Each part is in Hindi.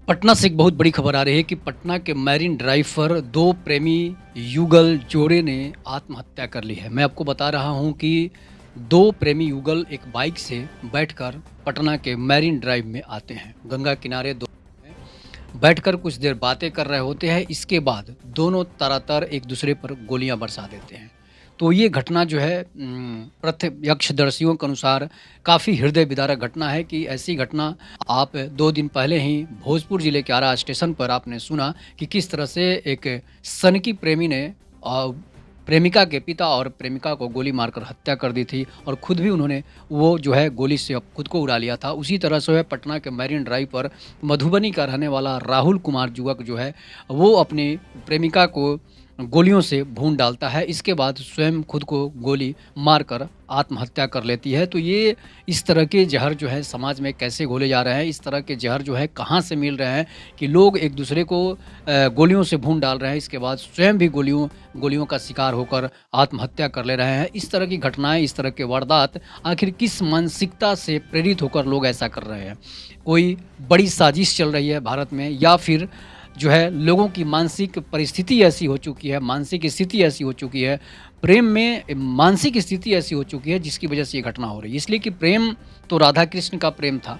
पटना से एक बहुत बड़ी खबर आ रही है कि पटना के मैरिन ड्राइव पर दो प्रेमी युगल जोड़े ने आत्महत्या कर ली है। मैं आपको बता रहा हूं कि दो प्रेमी युगल एक बाइक से बैठकर पटना के मैरिन ड्राइव में आते हैं। गंगा किनारे दो बैठकर कुछ देर बातें कर रहे होते हैं। इसके बाद दोनों तरातर एक दूसरे पर गोलियां बरसा देते हैं। तो ये घटना जो है प्रत्यक्षदर्शियों के अनुसार काफ़ी हृदय विदारक घटना है कि ऐसी घटना आप 2 दिन पहले ही भोजपुर ज़िले के आरा स्टेशन पर आपने सुना कि किस तरह से एक सनकी प्रेमी ने प्रेमिका के पिता और प्रेमिका को गोली मारकर हत्या कर दी थी और खुद भी उन्होंने वो जो है गोली से खुद को उड़ा लिया था। उसी तरह से है पटना के मैरिन ड्राइव पर मधुबनी का रहने वाला राहुल कुमार युवक जो है वो अपनी प्रेमिका को गोलियों से भून डालता है। इसके बाद स्वयं खुद को गोली मारकर आत्महत्या कर लेती है। तो ये इस तरह के ज़हर जो है समाज में कैसे घोले जा रहे हैं, इस तरह के ज़हर जो है कहाँ से मिल रहे हैं कि लोग एक दूसरे को गोलियों से भून डाल रहे हैं, इसके बाद स्वयं भी गोलियों का शिकार होकर आत्महत्या कर ले रहे हैं। इस तरह की घटनाएँ, इस तरह के वारदात आखिर किस मानसिकता से प्रेरित होकर लोग ऐसा कर रहे हैं? कोई बड़ी साजिश चल रही है भारत में, या फिर जो है लोगों की मानसिक परिस्थिति ऐसी हो चुकी है, मानसिक स्थिति ऐसी हो चुकी है, प्रेम में मानसिक स्थिति ऐसी हो चुकी है जिसकी वजह से ये घटना हो रही है। इसलिए कि प्रेम तो राधा कृष्ण का प्रेम था,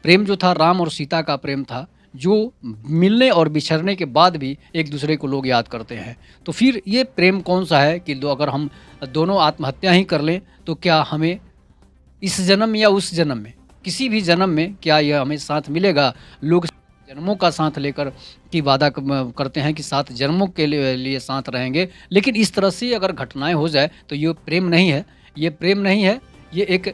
प्रेम जो था राम और सीता का प्रेम था, जो मिलने और बिछड़ने के बाद भी एक दूसरे को लोग याद करते हैं। तो फिर ये प्रेम कौन-सा है कि दो अगर हम दोनों आत्महत्या ही कर लें तो क्या हमें इस जन्म या उस जन्म में, किसी भी जन्म में क्या यह हमें साथ मिलेगा? लोग जन्मों का साथ लेकर की वादा करते हैं कि 7 जन्मों के लिए साथ रहेंगे। लेकिन इस तरह से अगर घटनाएँ हो जाए तो ये प्रेम नहीं है, ये प्रेम नहीं है, ये एक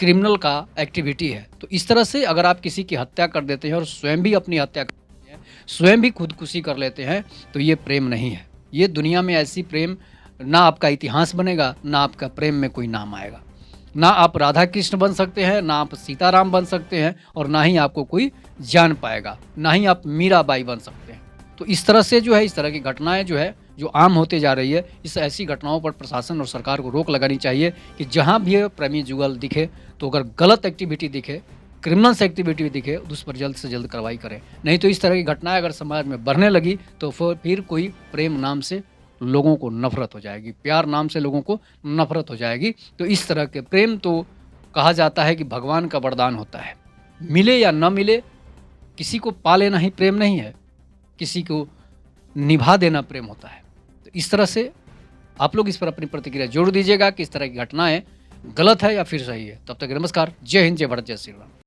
क्रिमिनल का एक्टिविटी है। तो इस तरह से अगर आप किसी की हत्या कर देते हैं और स्वयं भी अपनी हत्या कर देते हैं, स्वयं भी खुदकुशी कर लेते हैं, तो ये प्रेम नहीं है। ये दुनिया में ऐसी प्रेम ना आपका इतिहास बनेगा, ना आपका प्रेम में कोई नाम आएगा। ना आप राधा कृष्ण बन सकते हैं, ना आप सीताराम बन सकते हैं और ना ही आपको कोई जान पाएगा, ना ही आप मीराबाई बन सकते हैं। तो इस तरह से जो है, इस तरह की घटनाएँ जो है, जो आम होते जा रही है, इस ऐसी घटनाओं पर प्रशासन और सरकार को रोक लगानी चाहिए कि जहाँ भी ये प्रेमी जुगल दिखे, तो अगर गलत एक्टिविटी दिखे, क्रिमिनल्स एक्टिविटी दिखे, तो उस पर जल्द से जल्द कार्रवाई करें। नहीं तो इस तरह की घटनाएँ अगर समाज में बढ़ने लगी, तो फिर कोई प्रेम नाम से लोगों को नफ़रत हो जाएगी, प्यार नाम से लोगों को नफ़रत हो जाएगी। तो इस तरह के प्रेम तो कहा जाता है कि भगवान का वरदान होता है। मिले या न मिले, किसी को पा लेना ही प्रेम नहीं है, किसी को निभा देना प्रेम होता है। तो इस तरह से आप लोग इस पर अपनी प्रतिक्रिया ज़रूर दीजिएगा कि इस तरह की घटनाएँ गलत है या फिर सही है। तब तक नमस्कार, जय हिंद, जय भारत, जय श्री राम।